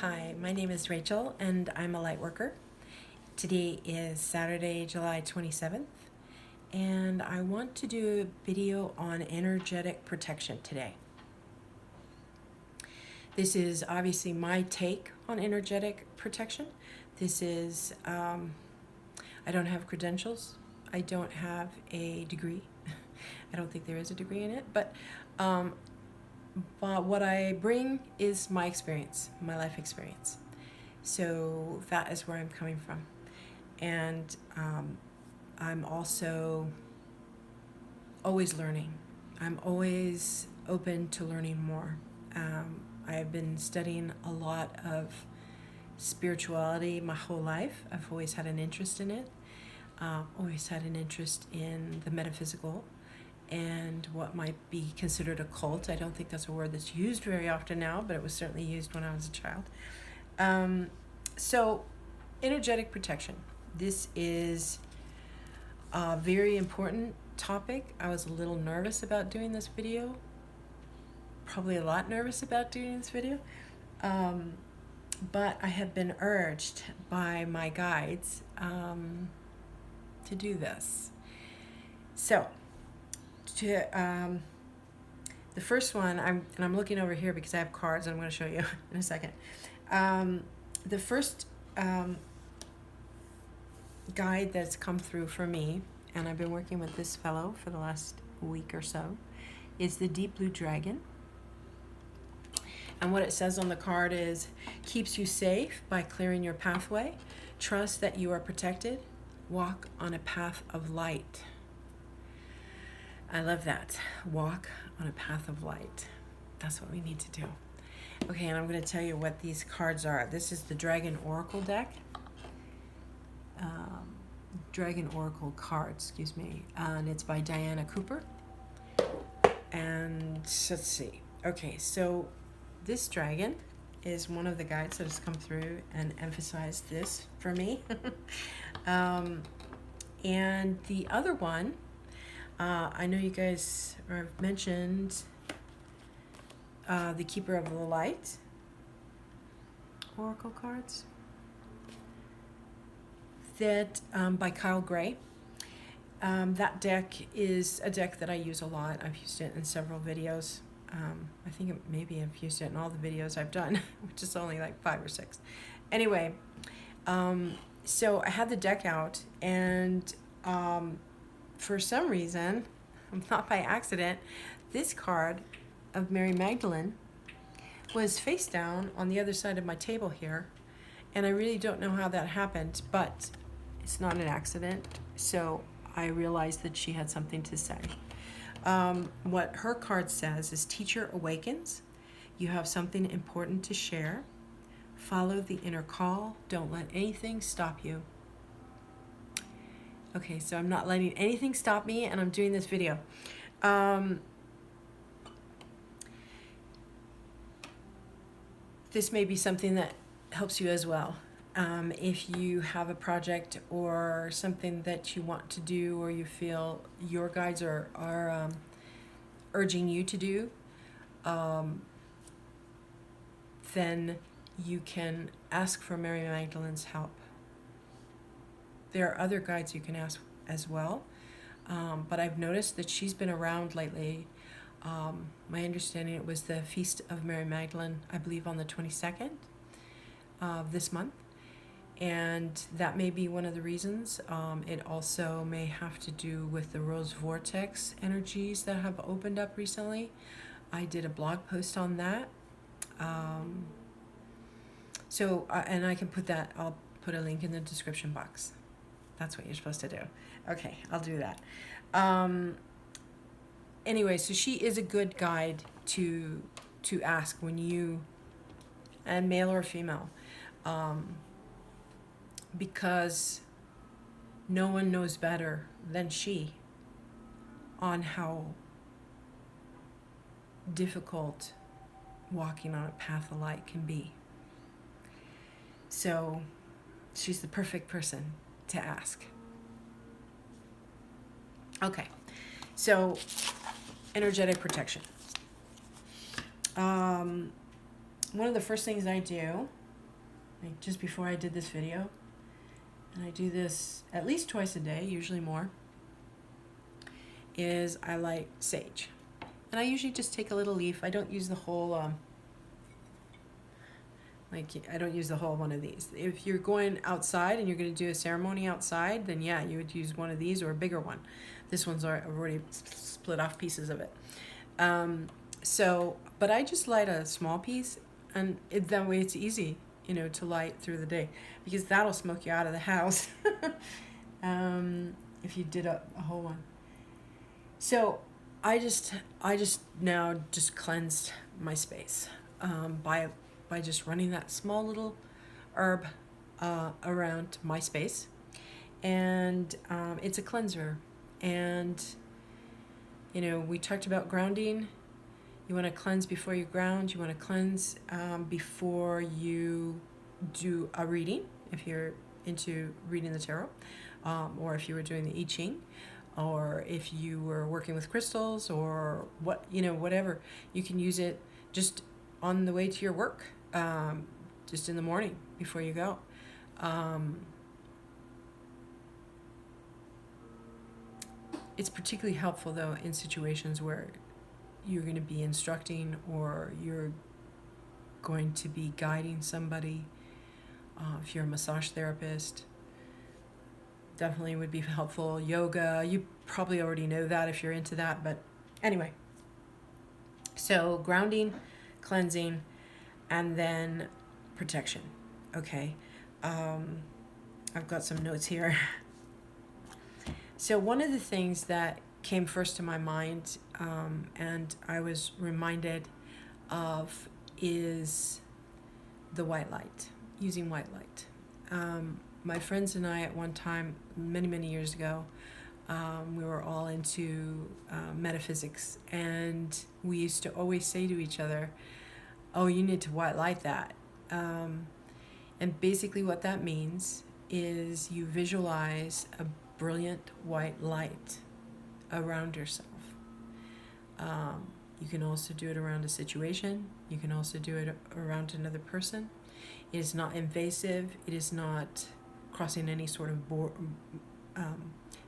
Hi, my name is Rachel and I'm a light worker. Today is Saturday, July 27th, and I want to do a video on energetic protection today. This is obviously my take on energetic protection. This is, I don't have credentials. I don't have a degree. I don't think there is a degree in it, but what I bring is my experience, my life experience. So that is where I'm coming from. And I'm also always learning. I'm always open to learning more. I've been studying a lot of spirituality my whole life. I've always had an interest in it. Always had an interest in the metaphysical and what might be considered a cult. I don't think that's a word that's used very often now, but it was certainly used when I was a child. So, energetic protection. This is a very important topic. I was a little nervous about doing this video. Probably a lot nervous about doing this video. But I have been urged by my guides to do this. So, the first one, I'm looking over here because I have cards and I'm going to show you in a second. The first guide that's come through for me, and I've been working with this fellow for the last week or so, is the Deep Blue Dragon. And what it says on the card is, keeps you safe by clearing your pathway. Trust that you are protected. Walk on a path of light. I love that. Walk on a path of light. That's what we need to do. Okay, and I'm going to tell you what these cards are. This is the Dragon Oracle deck. Dragon Oracle cards, excuse me. And it's by Diana Cooper. And let's see. Okay, so this dragon is one of the guides that has come through and emphasized this for me. And the other one, I know you guys have mentioned the Keeper of the Light Oracle cards. That by Kyle Gray. That deck is a deck that I use a lot. I've used it in several videos. I think maybe I've used it in all the videos I've done, which is only like 5 or 6. Anyway, so I had the deck out, and for some reason, not by accident, this card of Mary Magdalene was face down on the other side of my table here, and I really don't know how that happened, but it's not an accident, so I realized that she had something to say. What her card says is, Teacher awakens. You have something important to share. Follow the inner call. Don't let anything stop you. Okay, so I'm not letting anything stop me, and I'm doing this video. This may be something that helps you as well. If you have a project or something that you want to do, or you feel your guides are urging you to do, then you can ask for Mary Magdalene's help. There are other guides you can ask as well, but I've noticed that she's been around lately. My understanding, it was the Feast of Mary Magdalene, I believe on the 22nd of this month. And that may be one of the reasons. It also may have to do with the Rose Vortex energies that have opened up recently. I did a blog post on that. And I can put that, I'll put a link in the description box. That's what you're supposed to do. Okay, I'll do that. Anyway, so she is a good guide to ask when you, and male or female, because no one knows better than she on how difficult walking on a path of light can be. So she's the perfect person to ask. Okay, so energetic protection. One of the first things I do like just before I did this video, and I do this at least twice a day, usually more, is I light sage. And I usually just take a little leaf. I don't use the whole, I don't use the whole one of these. If you're going outside and you're going to do a ceremony outside, then yeah, you would use one of these or a bigger one. This one's already split off pieces of it. But I just light a small piece, and that way it's easy, to light through the day, because that'll smoke you out of the house if you did a whole one. So I just now just cleansed my space by just running that small little herb around my space, and it's a cleanser. And we talked about grounding. You want to cleanse before you ground. You want to cleanse before you do a reading, if you're into reading the tarot, or if you were doing the I Ching, or if you were working with crystals, or whatever. You can use it just on the way to your work, just in the morning before you go. It's particularly helpful, though, in situations where you're going to be instructing or you're going to be guiding somebody. If you're a massage therapist, definitely would be helpful. Yoga, you probably already know that if you're into that, but anyway. So grounding, cleansing, and then protection. Okay. I've got some notes here. So one of the things that came first to my mind, and I was reminded of, is the white light, using white light. My friends and I, at one time, many years ago, we were all into metaphysics, and we used to always say to each other, oh, you need to white light that. And basically what that means is you visualize a brilliant white light around yourself. You can also do it around a situation. You can also do it around another person. It is not invasive. It is not crossing any sort of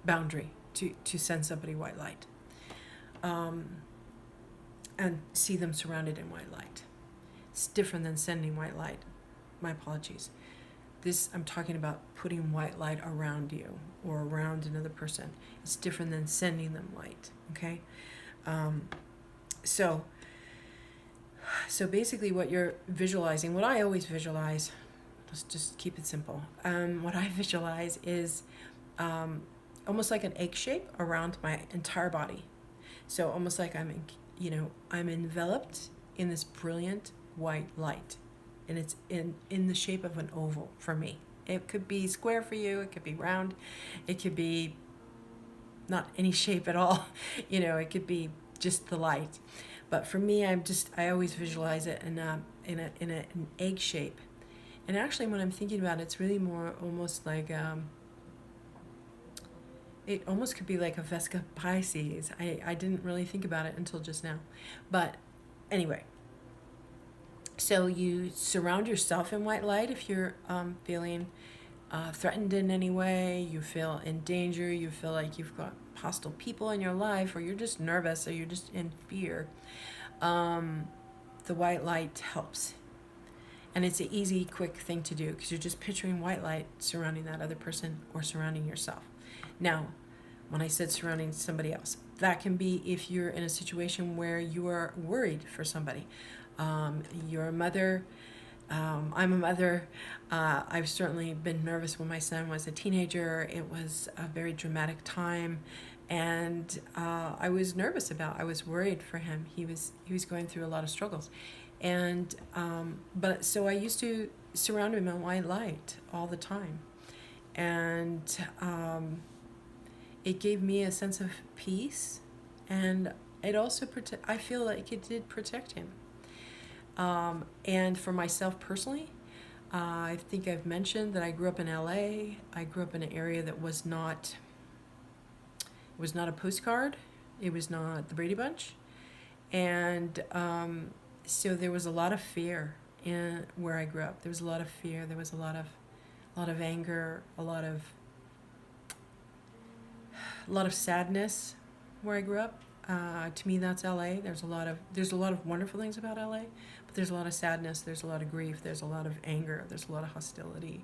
boundary to send somebody white light. And see them surrounded in white light. It's different than sending white light. My apologies. This, I'm talking about putting white light around you or around another person. It's different than sending them light, okay? So basically what you're visualizing, what I always visualize, let's just keep it simple. What I visualize is almost like an egg shape around my entire body. So almost like I'm enveloped in this brilliant white light. And it's in the shape of an oval for me. It could be square for you, it could be round, it could be not any shape at all. It could be just the light. But for me, I always visualize it in an egg shape. And actually, when I'm thinking about it, it's really more almost like it almost could be like a Vesca Pisces. I didn't really think about it until just now. But anyway. So you surround yourself in white light if you're feeling threatened in any way, you feel in danger, you feel like you've got hostile people in your life, or you're just nervous, or you're just in fear. The white light helps. And it's an easy, quick thing to do because you're just picturing white light surrounding that other person or surrounding yourself. Now, when I said surrounding somebody else, that can be if you're in a situation where you are worried for somebody. You're a mother. I'm a mother. I've certainly been nervous when my son was a teenager. It was a very dramatic time, and I was nervous I was worried for him. He was going through a lot of struggles, and so I used to surround him in white light all the time, and it gave me a sense of peace, and it also I feel like it did protect him. And for myself personally, I think I've mentioned that I grew up in LA. I grew up in an area that was not a postcard. It was not the Brady Bunch. And so there was a lot of fear in where I grew up. There was a lot of fear. There was a lot of anger, a lot of sadness where I grew up. To me, that's LA. There's a lot of wonderful things about LA, but there's a lot of sadness. There's a lot of grief. There's a lot of anger. There's a lot of hostility.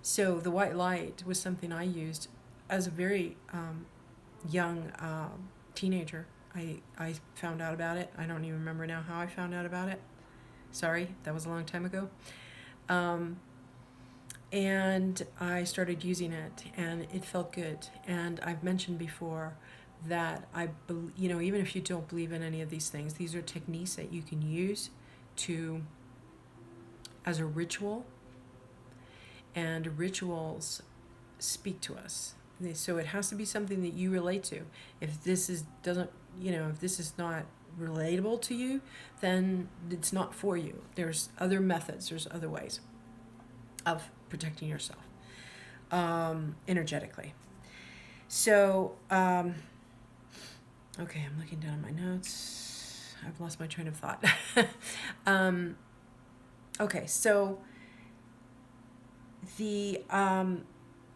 So the white light was something I used as a very young teenager. I found out about it. I don't even remember now how I found out about it. Sorry, that was a long time ago. And I started using it, and it felt good. And I've mentioned before that even if you don't believe in any of these things, these are techniques that you can use as a ritual, and rituals speak to us. So it has to be something that you relate to. If this is not relatable to you, then it's not for you. There's other methods, there's other ways of protecting yourself energetically. So, okay, I'm looking down at my notes. I've lost my train of thought. Okay, so the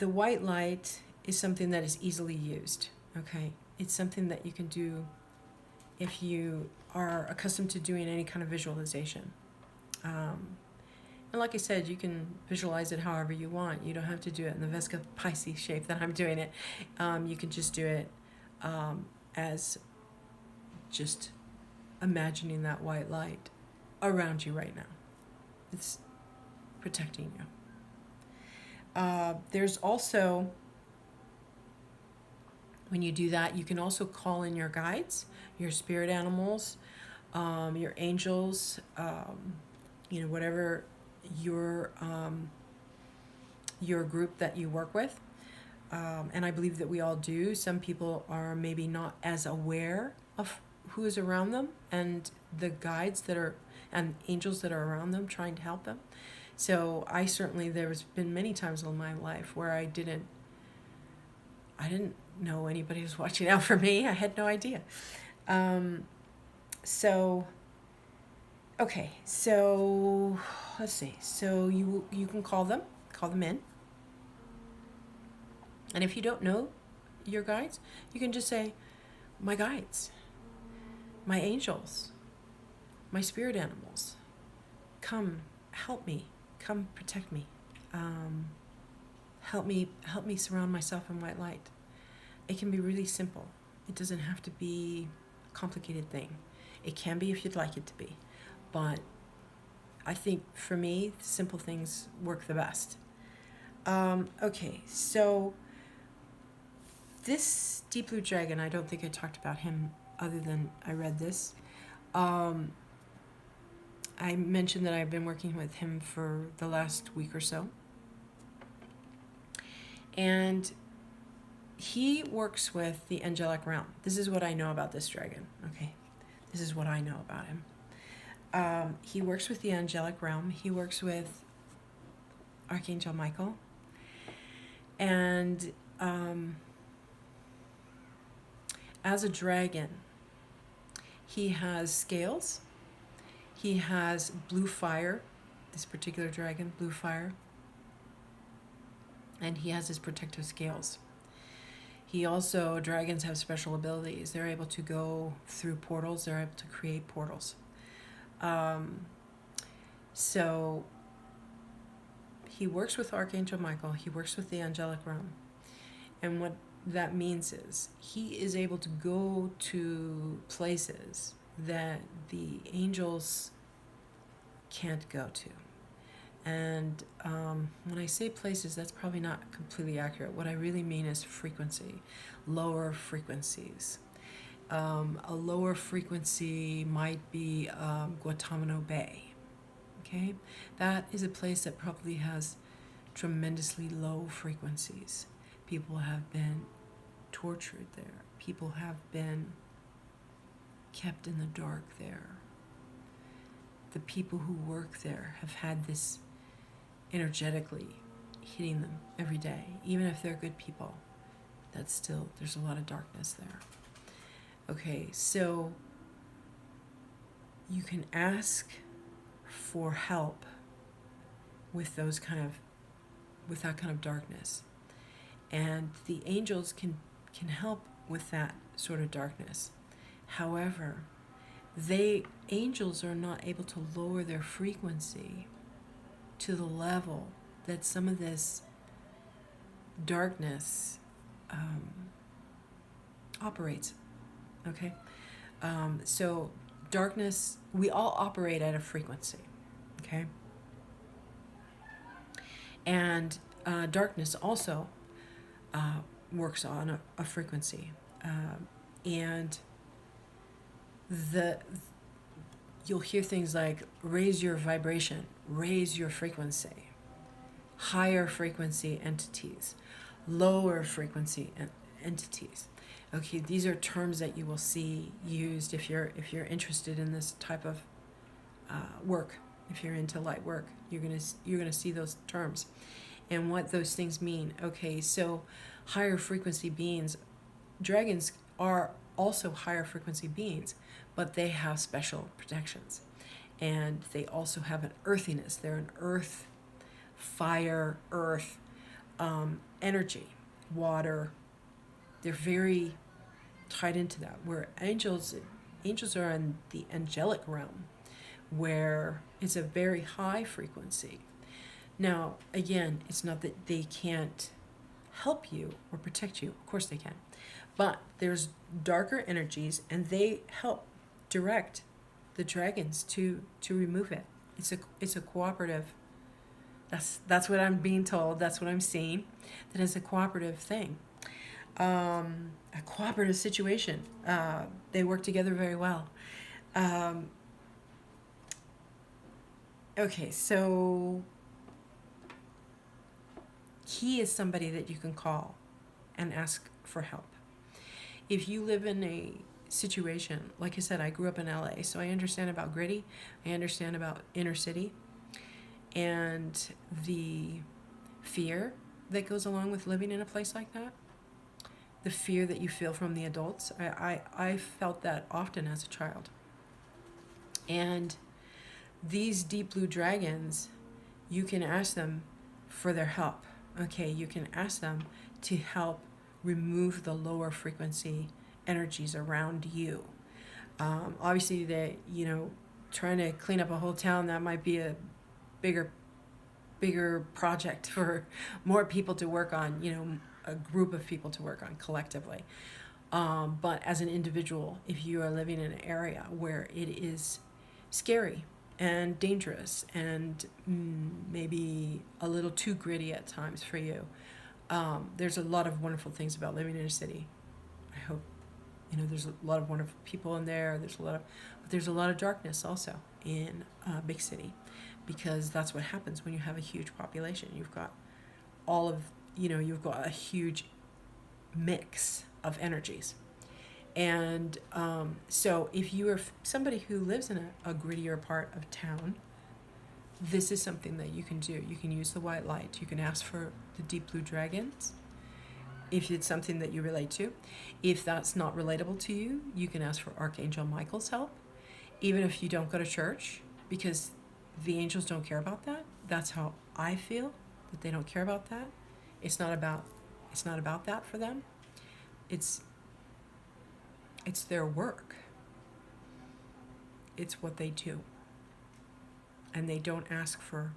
white light is something that is easily used. Okay, it's something that you can do if you are accustomed to doing any kind of visualization. And like I said, you can visualize it however you want. You don't have to do it in the Vesica Pisces shape that I'm doing it. You can just do it as just imagining that white light around you right now. It's protecting you. There's also, when you do that, you can also call in your guides, your spirit animals, your angels, whatever your group that you work with. And I believe that we all do. Some people are maybe not as aware of who is around them and the guides and angels that are around them trying to help them. So there's been many times in my life where I didn't know anybody was watching out for me. I had no idea. Okay, so let's see. So you can call them in. And if you don't know your guides, you can just say, my guides, my angels, my spirit animals, come help me, come protect me, help me surround myself in white light. It can be really simple. It doesn't have to be a complicated thing. It can be if you'd like it to be. But I think for me, simple things work the best. Okay, so this deep blue dragon, I don't think I talked about him other than I read this. I mentioned that I've been working with him for the last week or so. And he works with the angelic realm. This is what I know about this dragon. Okay, this is what I know about him. He works with the angelic realm. He works with Archangel Michael. And as a dragon, he has scales. He has blue fire, this particular dragon, blue fire. And he has his protective scales. Dragons have special abilities. They're able to go through portals. They're able to create portals. So he works with Archangel Michael. He works with the angelic realm. And what that means is he is able to go to places that the angels can't go to. And when I say places, that's probably not completely accurate. What I really mean is frequency, lower frequencies. A lower frequency might be Guantanamo Bay. Okay, that is a place that probably has tremendously low frequencies. People have been tortured there. People have been kept in the dark there. The people who work there have had this energetically hitting them every day. Even if they're good people, there's a lot of darkness there. Okay, so you can ask for help with that kind of darkness. And the angels can help with that sort of darkness. However, angels are not able to lower their frequency to the level that some of this darkness operates. Okay? So darkness, we all operate at a frequency. Okay? And darkness also works on a frequency. And you'll hear things like raise your vibration, raise your frequency, higher frequency entities, lower frequency entities. Okay, these are terms that you will see used if you're interested in this type of work. If you're into light work, you're gonna see those terms and what those things mean. Okay, so higher frequency beings, dragons are also higher frequency beings, but they have special protections, and they also have an earthiness. They're an earth, fire, earth, energy, water. They're very tied into that. Where angels are in the angelic realm, where it's a very high frequency. Now, again, it's not that they can't help you or protect you. Of course they can. But there's darker energies, and they help direct the dragons to remove it. It's a cooperative. That's what I'm being told. That's what I'm seeing. That is a cooperative thing. A cooperative situation. They work together very well. Okay, so he is somebody that you can call and ask for help. If you live in a situation, like I said, I grew up in LA, so I understand about gritty, I understand about inner city, and the fear that goes along with living in a place like that, the fear that you feel from the adults. I felt that often as a child. And these deep blue dragons, you can ask them for their help. Okay, you can ask them to help remove the lower frequency energies around you. Obviously, trying to clean up a whole town, that might be a bigger project for more people to work on, a group of people to work on collectively. But as an individual, if you are living in an area where it is scary and dangerous and maybe a little too gritty at times for you, there's a lot of wonderful things about living in a city. I hope, there's a lot of wonderful people in there. But there's a lot of darkness also in a big city, because that's what happens when you have a huge population. You've got you've got a huge mix of energies. And so if you are somebody who lives in a grittier part of town, this is something that you can do. You can use the white light. You can ask for the deep blue dragons if it's something that you relate to. If that's not relatable to you, you can ask for Archangel Michael's help, even if you don't go to church, because the angels don't care about that. That's how I feel, that they don't care about that. It's not about that for them. It's their work. It's what they do. And they don't ask for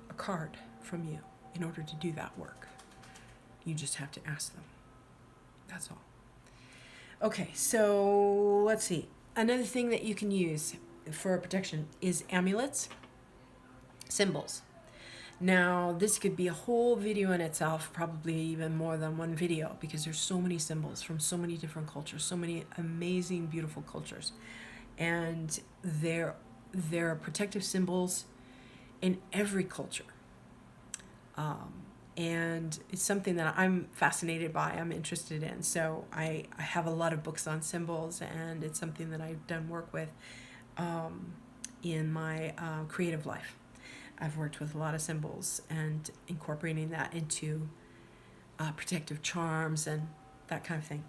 a card from you in order to do that work. You just have to ask them. That's all. Okay, so let's see. Another thing that you can use for protection is amulets, symbols. Now, this could be a whole video in itself, probably even more than one video, because there's so many symbols from so many different cultures, so many amazing, beautiful cultures. And there are protective symbols in every culture. And it's something that I'm fascinated by, I'm interested in. So I have a lot of books on symbols, and it's something that I've done work with in my creative life. I've worked with a lot of symbols and incorporating that into protective charms and that kind of thing.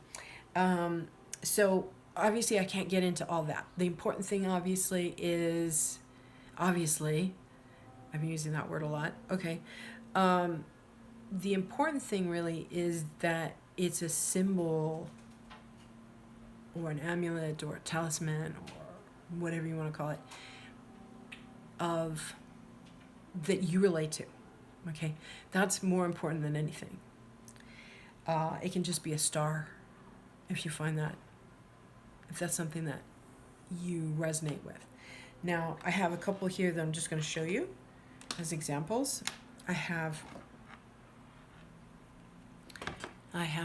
So obviously I can't get into all that. The important thing obviously is obviously. I've been using that word a lot. Okay. The important thing really is that it's a symbol or an amulet or a talisman or whatever you want to call it, of that you relate to. Okay, that's more important than anything. It can just be a star if you find that, if that's something that you resonate with. Now, I have a couple here that I'm just going to show you as examples. I have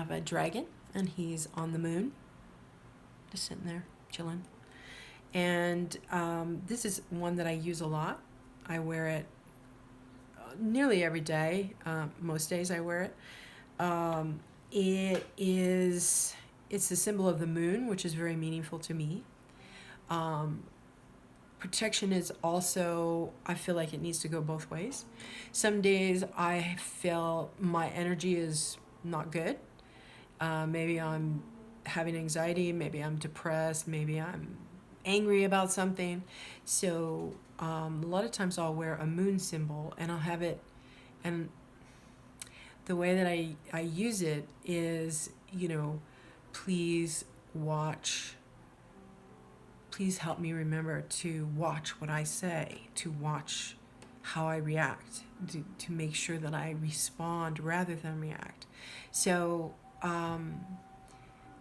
a dragon, and he's on the moon, just sitting there chilling. And this is one that I use a lot. I wear it nearly every day. Most days I wear it. It's the symbol of the moon, which is very meaningful to me. Protection is also, I feel like it needs to go both ways. Some days I feel my energy is not good. Maybe I'm having anxiety, maybe I'm depressed, maybe I'm angry about something. So a lot of times I'll wear a moon symbol, and I'll have it, and the way that I use it is, please help me remember to watch what I say, to watch how I react, to make sure that I respond rather than react. So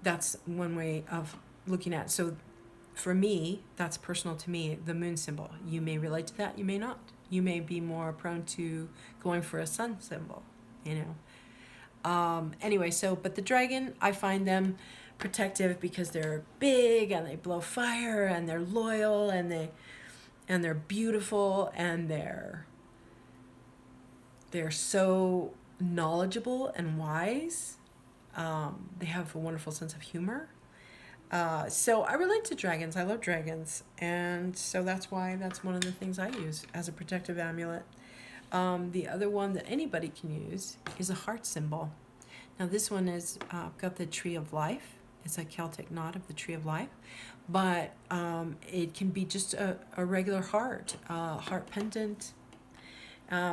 that's one way of looking at it. So for me, that's personal to me, the moon symbol. You may relate to that, you may not. You may be more prone to going for a sun symbol, Anyway, but the dragon, I find them protective because they're big and they blow fire and they're loyal and they're beautiful and they're so knowledgeable and wise. They have a wonderful sense of humor. So I relate to dragons. I love dragons. And so that's why that's one of the things I use as a protective amulet. The other one that anybody can use is a heart symbol. Now this one is got the tree of life. It's a Celtic knot of the tree of life. But it can be just a regular heart pendant,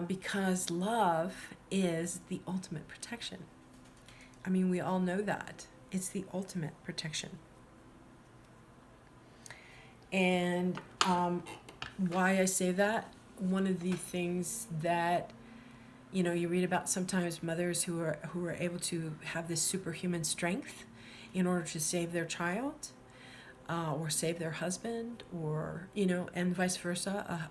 because love is the ultimate protection. I mean, we all know that. It's the ultimate protection. And why I say that, one of the things that, you read about sometimes mothers who are able to have this superhuman strength in order to save their child, or save their husband, or, and vice versa,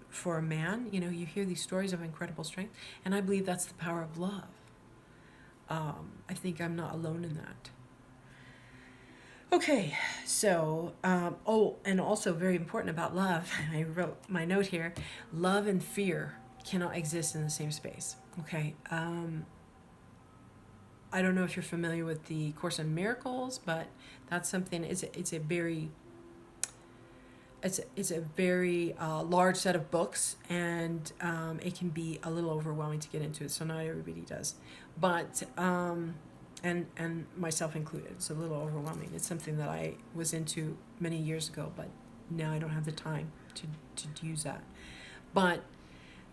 for a man. You hear these stories of incredible strength, and I believe that's the power of love. I think I'm not alone in that. Okay, so, and also very important about love, I wrote my note here, love and fear cannot exist in the same space, okay? I don't know if you're familiar with the Course in Miracles, but that's something, it's a very large set of books, and it can be a little overwhelming to get into it, so not everybody does. But, and myself included, it's a little overwhelming. It's something that I was into many years ago, but now I don't have the time to use that. But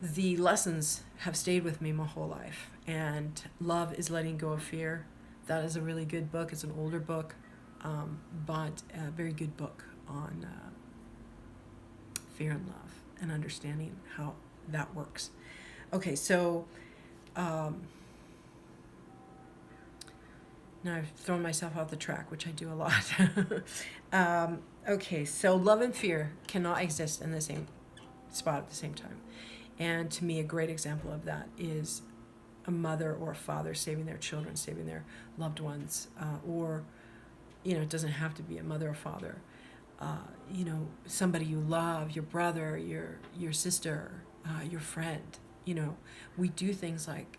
the lessons have stayed with me my whole life, and Love is Letting Go of Fear. That is a really good book. It's an older book, but a very good book on fear and love and understanding how that works. Okay, so now I've thrown myself off the track, which I do a lot. Okay, so love and fear cannot exist in the same spot at the same time. And to me, a great example of that is a mother or a father saving their children, saving their loved ones, or, it doesn't have to be a mother or father. Somebody you love, your brother, your sister, your friend. We do things like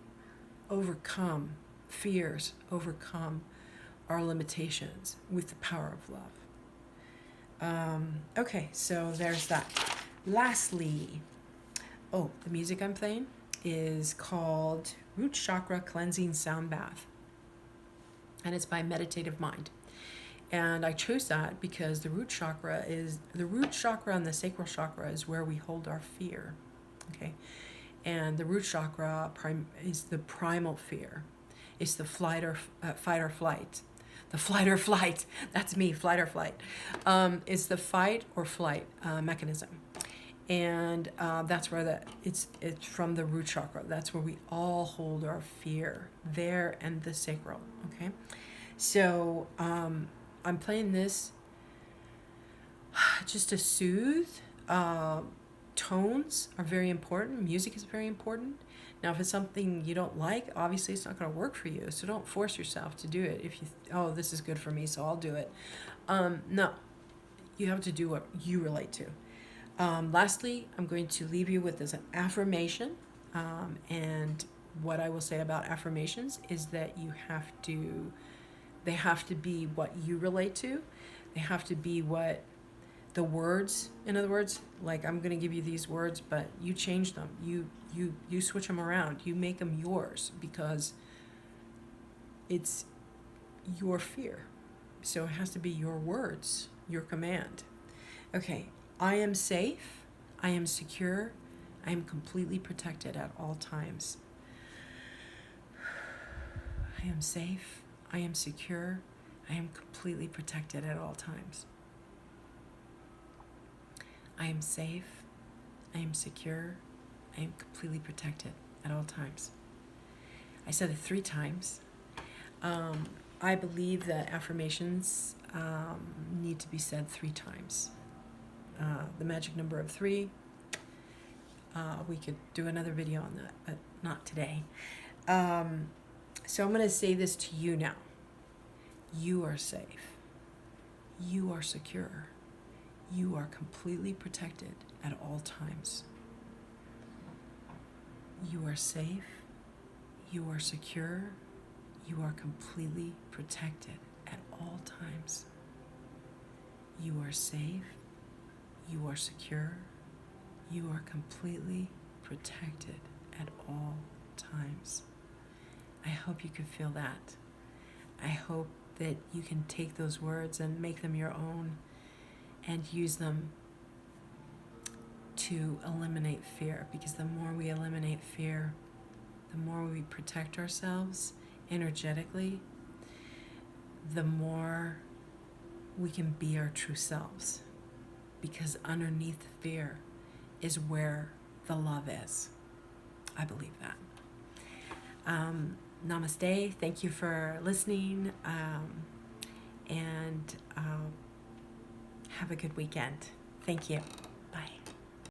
overcome fears, overcome our limitations with the power of love. Okay, so there's that. Lastly, the music I'm playing is called Root Chakra Cleansing Soundbath, and it's by Meditative Mind. And I chose that because the root chakra and the sacral chakra is where we hold our fear. Okay. And the root chakra is the primal fear. It's the fight or flight. The flight or flight. That's me, flight or flight. It's the fight or flight mechanism. And that's where it's from the root chakra. That's where we all hold our fear, there and the sacral. Okay. So I'm playing this just to soothe. Tones are very important. Music is very important. Now, if it's something you don't like, obviously it's not going to work for you. So don't force yourself to do it. If you, this is good for me, so I'll do it. No, you have to do what you relate to. Lastly, I'm going to leave you with this affirmation. And what I will say about affirmations is that they have to be what you relate to. They have to be what the words, in other words, like I'm going to give you these words, but you change them. You switch them around. You make them yours because it's your fear. So it has to be your words, your command. Okay, I am safe. I am secure. I am completely protected at all times. I am safe. I am secure. I am completely protected at all times. I am safe. I am secure. I am completely protected at all times. I said it 3 times. I believe that affirmations need to be said 3 times. The magic number of 3. We could do another video on that, but not today. So I'm going to say this to you now. You are safe. You are secure. You are completely protected at all times. You are safe. You are secure. You are completely protected at all times. You are safe. You are secure. You are completely protected at all times. I hope you can feel that. I hope that you can take those words and make them your own and use them to eliminate fear, because the more we eliminate fear, the more we protect ourselves energetically, the more we can be our true selves, because underneath the fear is where the love is. I believe that. Namaste. Thank you for listening, and have a good weekend. Thank you.